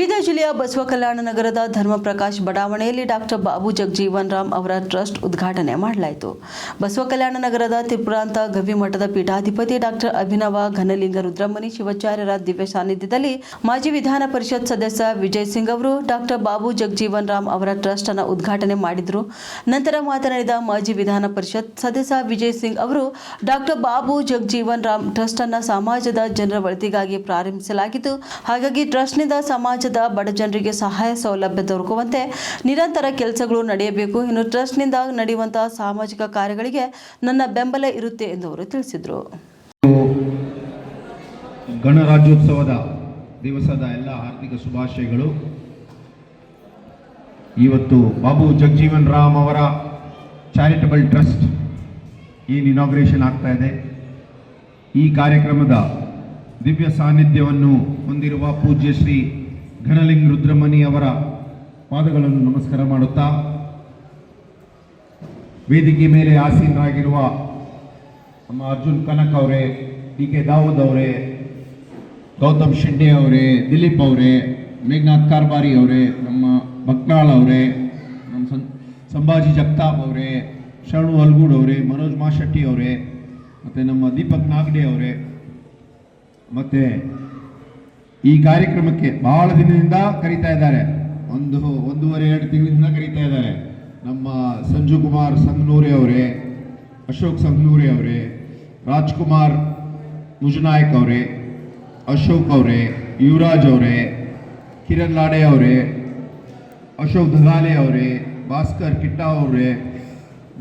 ಬೀದರ್ ಜಿಲ್ಲೆಯ ಬಸವಕಲ್ಯಾಣ ನಗರದ ಧರ್ಮಪ್ರಕಾಶ್ ಬಡಾವಣೆಯಲ್ಲಿ ಡಾಕ್ಟರ್ ಬಾಬು ಜಗಜೀವನ್ ರಾಮ್ ಅವರ ಟ್ರಸ್ಟ್ ಉದ್ಘಾಟನೆ ಮಾಡಲಾಯಿತು. ಬಸವಕಲ್ಯಾಣ ನಗರದ ತ್ರಿಪುರಾಂತ ಗವಿಮಠದ ಪೀಠಾಧಿಪತಿ ಡಾಕ್ಟರ್ ಅಭಿನವ ಘನಲಿಂಗ ರುದ್ರಮುನಿ ಶಿವಾಚಾರ್ಯರ ದಿವ್ಯ ಸಾನ್ನಿಧ್ಯದಲ್ಲಿ ಮಾಜಿ ವಿಧಾನ ಪರಿಷತ್ ಸದಸ್ಯ ವಿಜಯ್ ಸಿಂಗ್ ಅವರು ಡಾಕ್ಟರ್ ಬಾಬು ಜಗಜೀವನ್ ರಾಮ್ ಅವರ ಟ್ರಸ್ಟ್ ಅನ್ನು ಉದ್ಘಾಟನೆ ಮಾಡಿದರು. ನಂತರ ಮಾತನಾಡಿದ ಮಾಜಿ ವಿಧಾನ ಪರಿಷತ್ ಸದಸ್ಯ ವಿಜಯ್ ಸಿಂಗ್ ಅವರು ಡಾಕ್ಟರ್ ಬಾಬು ಜಗಜೀವನ್ ರಾಮ್ ಟ್ರಸ್ಟ್ ಅನ್ನು ಸಮಾಜದ ಜನರ ಒಳಿತಿಗಾಗಿ ಪ್ರಾರಂಭಿಸಲಾಗಿದ್ದು, ಹಾಗಾಗಿ ಟ್ರಸ್ಟ್ನಿಂದ ಸಮಾಜದ ಬಡ ಜನರಿಗೆ ಸಹಾಯ ಸೌಲಭ್ಯ ದೊರಕುವಂತೆ ನಿರಂತರ ಕೆಲಸಗಳು ನಡೆಯಬೇಕು. ಇನ್ನು ಟ್ರಸ್ಟ್ನಿಂದ ನಡೆಯುವಂತಹ ಸಾಮಾಜಿಕ ಕಾರ್ಯಗಳಿಗೆ ನನ್ನ ಬೆಂಬಲ ಇರುತ್ತೆ ಎಂದು ಅವರು ತಿಳಿಸಿದರು. ಗಣರಾಜ್ಯೋತ್ಸವದ ದಿವಸದ ಎಲ್ಲ ಹಾರ್ದಿಕ ಶುಭಾಶಯಗಳು. ಇವತ್ತು ಬಾಬು ಜಗಜೀವನ್ ರಾಮ್ ಅವರ ಚಾರಿಟಬಲ್ ಟ್ರಸ್ಟ್ ಇನಾಗ್ರೇಷನ್ ಆಗ್ತಾ ಇದೆ. ಈ ಕಾರ್ಯಕ್ರಮದ ದಿವ್ಯ ಸಾನ್ನಿಧ್ಯವನ್ನು ಹೊಂದಿರುವ ಪೂಜ್ಯ ಶ್ರೀ ಘನಲಿಂಗ ರುದ್ರಮುನಿ ಅವರ ಪಾದಗಳನ್ನು ನಮಸ್ಕಾರ ಮಾಡುತ್ತಾ, ವೇದಿಕೆ ಮೇಲೆ ಆಸೀನರಾಗಿರುವ ನಮ್ಮ ಅರ್ಜುನ್ ಕನಕ್ ಅವರೇ, ಡಿ.ಕೆ. ದಾವೂದ್ ಅವರೇ, ಗೌತಮ್ ಶಿಂಡೆ ಅವರೇ, ದಿಲೀಪ್ ಅವರೇ, ಮೇಘನಾಥ್ ಕಾರ್ಬಾರಿ ಅವರೇ, ನಮ್ಮ ಬಕ್ನಾಳ್ ಅವರೇ, ನಮ್ಮ ಸಂಭಾಜಿ ಜಗತಾಪ್ ಅವರೇ, ಶರಣು ಅಲ್ಗೂಡ್ ಅವರೇ, ಮನೋಜ್ ಮಾಶೆಟ್ಟಿ ಅವರೇ, ಮತ್ತು ನಮ್ಮ ದೀಪಕ್ ನಾಗಡೆ ಅವರೇ, ಮತ್ತು ಈ ಕಾರ್ಯಕ್ರಮಕ್ಕೆ ಬಹಳ ದಿನದಿಂದ ಕರೀತಾ ಇದ್ದಾರೆ. ಒಂದೂವರೆ 2 ತಿಂಗಳಿಂದ ಕರೀತಾ ಇದ್ದಾರೆ. ನಮ್ಮ ಸಂಜು ಕುಮಾರ್ ಸಂಗನೂರಿ ಅವರೇ, ಅಶೋಕ್ ಸಂಗನೂರಿ ಅವರೇ, ರಾಜ್ಕುಮಾರ್ ಮುಜನಾಯಕ್ ಅವರೇ, ಅಶೋಕ್ ಅವರೇ, ಯುವರಾಜ್ ಅವರೇ, ಕಿರಣ್ ಲಾಡೆ ಅವರೇ, ಅಶೋಕ್ ಧಗಾಲೆ ಅವರೇ, ಭಾಸ್ಕರ್ ಕಿಟ್ಟಾ ಅವರೇ,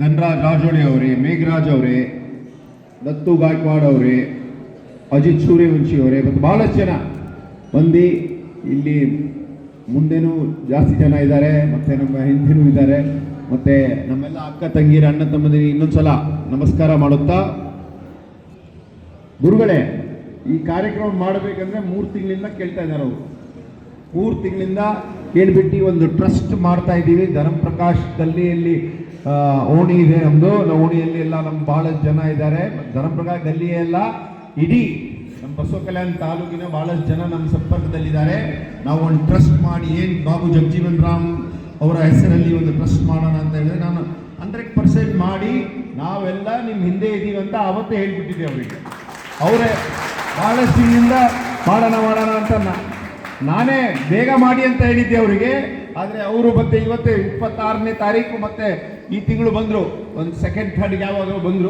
ಧನರಾಜ್ ರಾಜೋಳಿ ಅವರೇ, ಮೇಘರಾಜ್ ಅವರೇ, ದತ್ತು ಗಾಯಕ್ವಾಡ್ ಅವರೇ, ಅಜಿತ್ ಸೂರ್ಯವಂಶಿ ಅವರೇ ಮತ್ತು ಬಹಳಷ್ಟು ಜನ ಬಂದು ಇಲ್ಲಿ ಮುಂದೆನೂ ಜಾಸ್ತಿ ಜನ ಇದ್ದಾರೆ, ಮತ್ತು ನಮ್ಮ ಹಿಂದಿನೂ ಇದ್ದಾರೆ, ಮತ್ತು ನಮ್ಮೆಲ್ಲ ಅಕ್ಕ ತಂಗಿರ ಅಣ್ಣ ತಮ್ಮದಿರಿಗೆ ಇನ್ನೊಂದ್ಸಲ ನಮಸ್ಕಾರ ಮಾಡುತ್ತಾ, ಗುರುಗಳೇ ಈ ಕಾರ್ಯಕ್ರಮ ಮಾಡಬೇಕಂದ್ರೆ 3 ತಿಂಗಳಿಂದ ಕೇಳ್ತಾ ಇದ್ದಾರೆ. ಅವರು 3 ತಿಂಗಳಿಂದ ಕೇಳಿಬಿಟ್ಟು ಒಂದು ಟ್ರಸ್ಟ್ ಮಾಡ್ತಾ ಇದ್ದೀವಿ. ಧರ್ಮಪ್ರಕಾಶ್ ಗಲ್ಲಿಯಲ್ಲಿ ಓಣಿ ಇದೆ ನಮ್ಮದು. ಓಣಿಯಲ್ಲಿ ಎಲ್ಲ ನಮ್ಮ ಬಹಳಷ್ಟು ಜನ ಇದ್ದಾರೆ. ಧರ್ಮಪ್ರಕಾಶ್ ಗಲ್ಲಿಯೆಲ್ಲ ಇಡೀ ನಮ್ಮ ಬಸವಕಲ್ಯಾಣ ತಾಲೂಕಿನ ಬಹಳಷ್ಟು ಜನ ನಮ್ಮ ಸಂಪರ್ಕದಲ್ಲಿದ್ದಾರೆ. ನಾವು ಒಂದು ಟ್ರಸ್ಟ್ ಮಾಡಿ ಏನು ಬಾಬು ಜಗಜೀವನ್ ರಾಮ್ ಅವರ ಹೆಸರಲ್ಲಿ ಒಂದು ಟ್ರಸ್ಟ್ ಮಾಡೋಣ ಅಂತ ಹೇಳಿದ್ರೆ ನಾನು 100% ಮಾಡಿ ನಾವೆಲ್ಲ ನಿಮ್ಮ ಹಿಂದೆ ಇದ್ದೀವಿ ಅಂತ ಅವತ್ತೇ ಹೇಳ್ಬಿಟ್ಟಿದ್ದೆ ಅವರಿಗೆ. ಅವರೇ ಬಹಳಷ್ಟು ದಿನದಿಂದ ಮಾಡೋಣ ಅಂತ ನಾನೇ ಬೇಗ ಮಾಡಿ ಅಂತ ಹೇಳಿದ್ದೆ ಅವರಿಗೆ. ಆದರೆ ಅವರು ಮತ್ತೆ ಇವತ್ತು 26ನೇ ತಾರೀಕು ಮತ್ತೆ ಈ ತಿಂಗಳು ಬಂದರು, ಒಂದು 2nd 3rd ಯಾವಾಗಲೂ ಬಂದರು.